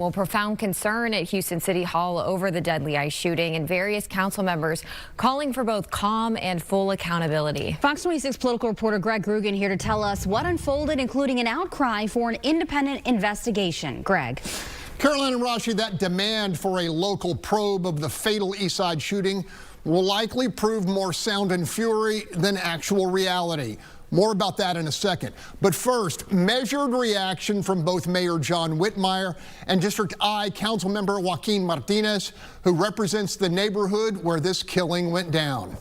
Well, profound concern at Houston City Hall over the deadly ICE shooting, and various council members calling for both calm and full accountability. Fox 26 political reporter Greg Groogan here to tell us what unfolded, including an outcry for an independent investigation. Greg. Caroline and Rashi, that demand for a local probe of the fatal Eastside shooting will likely prove more sound and fury than actual reality. More about that in a second. But first, measured reaction from both Mayor John Whitmire and District I Councilmember Joaquin Martinez, who represents the neighborhood where this killing went down.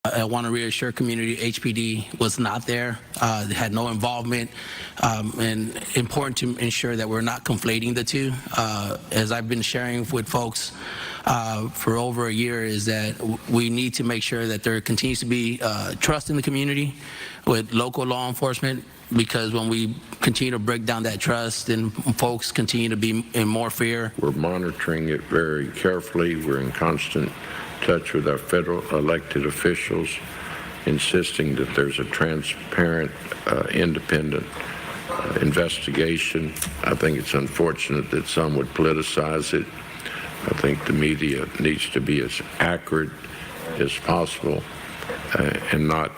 I want to reassure community HPD was not there. They had no involvement, and important to ensure that we're not conflating the two. As I've been sharing with folks for over a year, is that we need to make sure that there continues to be trust in the community with local law enforcement, because when we continue to break down that trust, then folks continue to be in more fear. We're monitoring it very carefully. We're in constant touch with our federal elected officials, insisting that there's a transparent, independent investigation. I think it's unfortunate that some would politicize it. I think the media needs to be as accurate as possible and not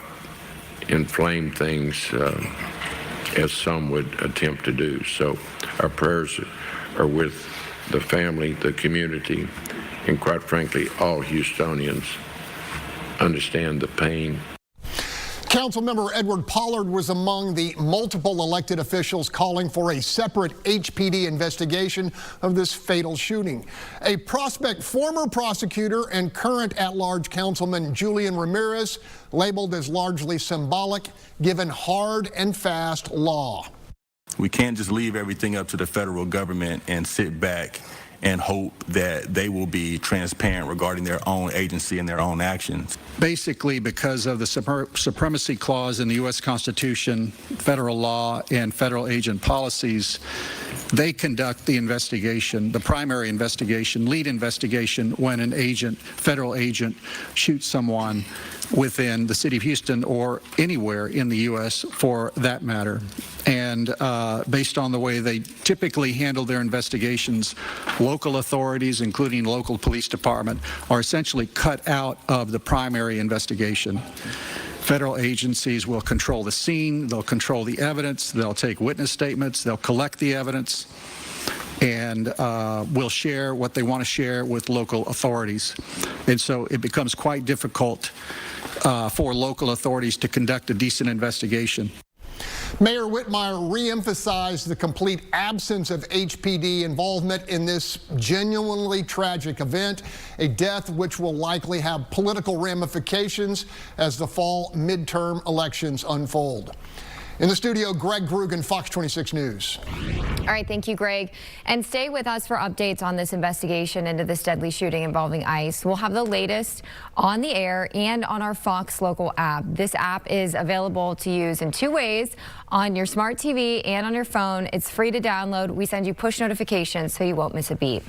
inflame things as some would attempt to do. So our prayers are with the family, the community, and quite frankly, all Houstonians understand the pain. Councilmember Edward Pollard was among the multiple elected officials calling for a separate HPD investigation of this fatal shooting. A Prospect former prosecutor and current at-large Councilman Julian Ramirez labeled as largely symbolic, given hard and fast law. We can't just leave everything up to the federal government and sit back and hope that they will be transparent regarding their own agency and their own actions. Basically, because of the supremacy clause in the U.S. Constitution, federal law, and federal agent policies, they conduct the investigation, the primary investigation, lead investigation, when an agent, federal agent, shoots someone within the city of Houston or anywhere in the U.S. for that matter. And based on the way they typically handle their investigations, local authorities, including local police department, are essentially cut out of the primary investigation. Federal agencies will control the scene, they'll control the evidence, they'll take witness statements, they'll collect the evidence, and will share what they want to share with local authorities. And so it becomes quite difficult for local authorities to conduct a decent investigation. Mayor Whitmire re-emphasized the complete absence of HPD involvement in this genuinely tragic event, a death which will likely have political ramifications as the fall midterm elections unfold. In the studio, Greg Groogan, Fox 26 News. All right, thank you, Greg. And stay with us for updates on this investigation into this deadly shooting involving ICE. We'll have the latest on the air and on our Fox Local app. This app is available to use in two ways: on your smart TV and on your phone. It's free to download. We send you push notifications so you won't miss a beat.